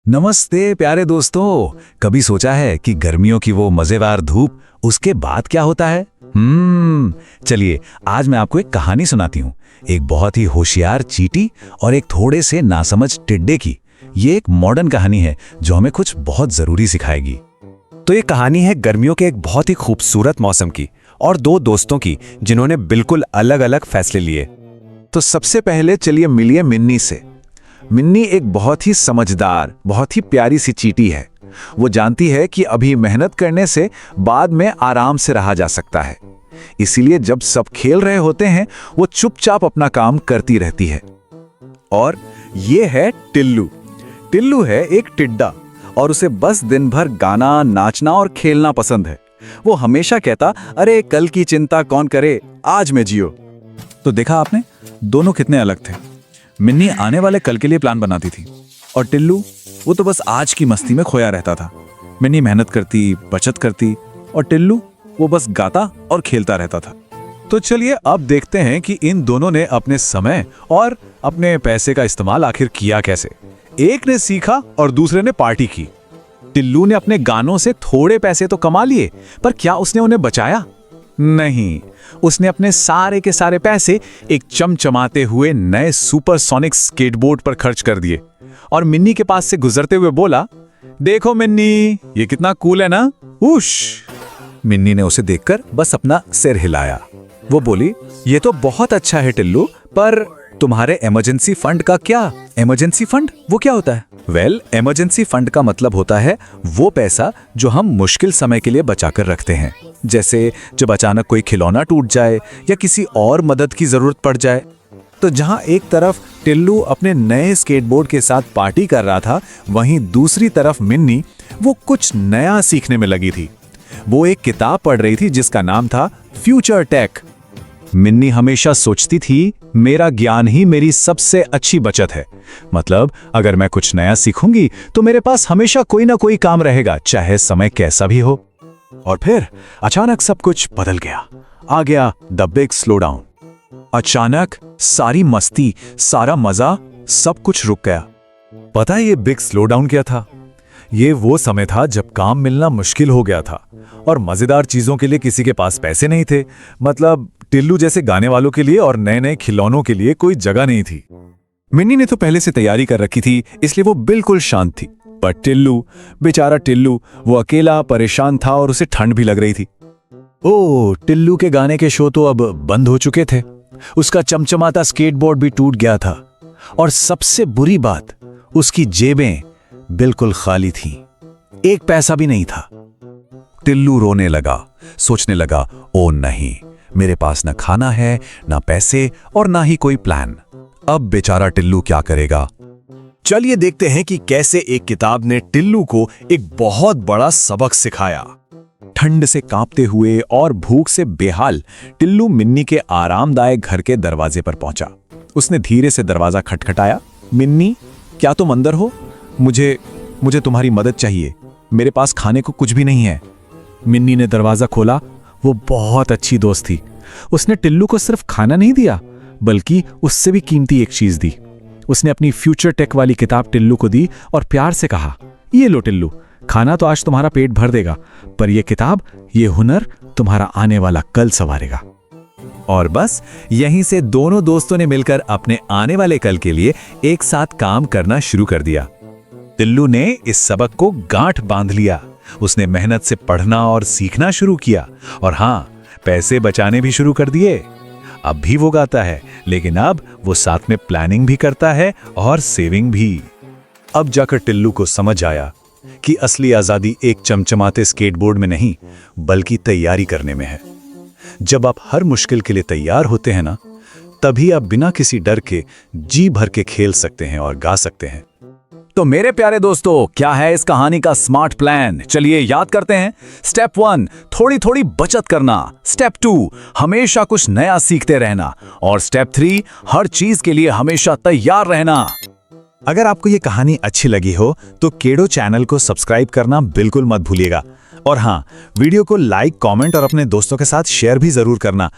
नमस्ते प्यारे दोस्तों। कभी सोचा है कि गर्मियों की वो मजेदार धूप उसके बाद क्या होता है? चलिए आज मैं आपको एक कहानी सुनाती हूँ। एक बहुत ही होशियार चींटी और एक थोड़े से नासमझ टिड्डे की। ये एक मॉडर्न कहानी है जो हमें कुछ बहुत जरूरी सिखाएगी। तो ये कहानी है गर्मियों के एक बहुत ही खूबसूरत मौसम की और दो दोस्तों की जिन्होंने बिल्कुल अलग अलग फैसले लिए। तो सबसे पहले चलिए मिलिए मिन्नी से। मिन्नी एक बहुत ही समझदार, बहुत ही प्यारी सी चींटी है। वो जानती है कि अभी मेहनत करने से बाद में आराम से रहा जा सकता है। इसीलिए जब सब खेल रहे होते हैं वो चुपचाप अपना काम करती रहती है। और ये है टिल्लू। टिल्लू है एक टिड्डा और उसे बस दिन भर गाना, नाचना और खेलना पसंद है। वो हमेशा कहता, अरे कल की चिंता कौन करे, आज में जियो। तो देखा आपने, दोनों कितने अलग थे। मिन्नी आने वाले कल के लिए प्लान बनाती थी और टिल्लू वो तो बस आज की मस्ती में खोया रहता था। मिन्नी मेहनत करती, बचत करती और टिल्लू वो बस गाता और खेलता रहता था। तो चलिए अब देखते हैं कि इन दोनों ने अपने समय और अपने पैसे का इस्तेमाल आखिर किया कैसे। एक ने सीखा और दूसरे ने पार्टी की। टिल्लू ने अपने गानों से थोड़े पैसे तो कमा लिए, पर क्या उसने उन्हें बचाया? नहीं, उसने अपने सारे के सारे पैसे एक चमचमाते हुए नए सुपरसोनिक स्केटबोर्ड पर खर्च कर दिए और मिन्नी के पास से गुजरते हुए बोला, देखो मिन्नी, ये कितना कूल है ना। उश! मिन्नी ने उसे देखकर बस अपना सिर हिलाया। वो बोली, ये तो बहुत अच्छा है टिल्लू, पर तुम्हारे इमरजेंसी फंड का क्या? इमरजेंसी फंड वो क्या होता है? वेल, इमरजेंसी फंड का मतलब होता है वो पैसा जो हम मुश्किल समय के लिए बचाकर रखते हैं। जैसे जब अचानक कोई खिलौना टूट जाए या किसी और मदद की जरूरत पड़ जाए। तो जहां एक तरफ टिल्लू अपने नए स्केटबोर्ड के साथ पार्टी कर रहा था, वहीं दूसरी तरफ मिन्नी वो कुछ नया सीखने में लगी थी। वो एक किताब पढ़ रही थी जिसका नाम था फ्यूचर टेक। मिन्नी हमेशा सोचती थी, मेरा ज्ञान ही मेरी सबसे अच्छी बचत है। मतलब अगर मैं कुछ नया सीखूंगी तो मेरे पास हमेशा कोई ना कोई काम रहेगा, चाहे समय कैसा भी हो। और फिर अचानक सब कुछ बदल गया। आ गया द बिग स्लो डाउन। अचानक सारी मस्ती, सारा मजा, सब कुछ रुक गया। पता है ये बिग स्लो डाउन क्या था? ये वो समय था जब काम मिलना मुश्किल हो गया था और मजेदार चीजों के लिए किसी के पास पैसे नहीं थे। मतलब टिल्लू जैसे गाने वालों के लिए और नए नए खिलौनों के लिए कोई जगह नहीं थी। मिन्नी ने तो पहले से तैयारी कर रखी थी, इसलिए वो बिल्कुल शांत थी। पर टिल्लू, बेचारा टिल्लू, वो अकेला परेशान था और उसे ठंड भी लग रही थी। ओह, टिल्लू के गाने के शो तो अब बंद हो चुके थे। उसका चमचमाता स्केटबोर्ड भी टूट गया था और सबसे बुरी बात, उसकी जेबें बिल्कुल खाली थीं। एक पैसा भी नहीं था। टिल्लू रोने लगा, सोचने लगा, ओ नहीं, मेरे पास ना खाना है, ना पैसे और ना ही कोई प्लान। अब बेचारा टिल्लू क्या करेगा? चलिए देखते हैं कि कैसे एक किताब ने टिल्लू को एक बहुत बड़ा सबक सिखाया। ठंड से कांपते हुए और भूख से बेहाल टिल्लू मिन्नी के आरामदायक घर के दरवाजे पर पहुंचा। उसने धीरे से दरवाजा खटखटाया। मिन्नी, क्या तुम अंदर हो? मुझे तुम्हारी मदद चाहिए। मेरे पास खाने को कुछ भी नहीं है। मिन्नी ने दरवाजा खोला। वो बहुत अच्छी दोस्त थी। उसने टिल्लू को सिर्फ खाना नहीं दिया, बल्कि उससे भी कीमती एक चीज दी। उसने अपनी फ्यूचर टेक वाली किताब टिल्लू को दी और प्यार से कहा, ये लो टिल्लू, खाना तो आज तुम्हारा पेट भर देगा, पर यह किताब, ये हुनर तुम्हारा आने वाला कल संवारेगा। और बस यहीं से दोनों दोस्तों ने मिलकर अपने आने वाले कल के लिए एक साथ काम करना शुरू कर दिया। टिल्लू ने इस सबक को गांठ बांध लिया। उसने मेहनत से पढ़ना और सीखना शुरू किया और हाँ, पैसे बचाने भी शुरू कर दिए। अब भी वो गाता है, लेकिन अब वो साथ में प्लानिंग भी करता है और सेविंग भी। अब जाकर टिल्लू को समझ आया कि असली आजादी एक चमचमाते स्केटबोर्ड में नहीं, बल्कि तैयारी करने में है। जब आप हर मुश्किल के लिए तैयार होते हैं ना, तभी आप बिना किसी डर के जी भर के खेल सकते हैं और गा सकते हैं। तो मेरे प्यारे दोस्तों, क्या है इस कहानी का स्मार्ट प्लान? चलिए याद करते हैं। स्टेप 1, थोड़ी थोड़ी बचत करना। स्टेप 2, हमेशा कुछ नया सीखते रहना। और स्टेप 3, हर चीज के लिए हमेशा तैयार रहना। अगर आपको ये कहानी अच्छी लगी हो तो केडो चैनल को सब्सक्राइब करना बिल्कुल मत भूलिएगा। और हाँ, वीडियो को लाइक, कमेंट और अपने दोस्तों के साथ शेयर भी जरूर करना।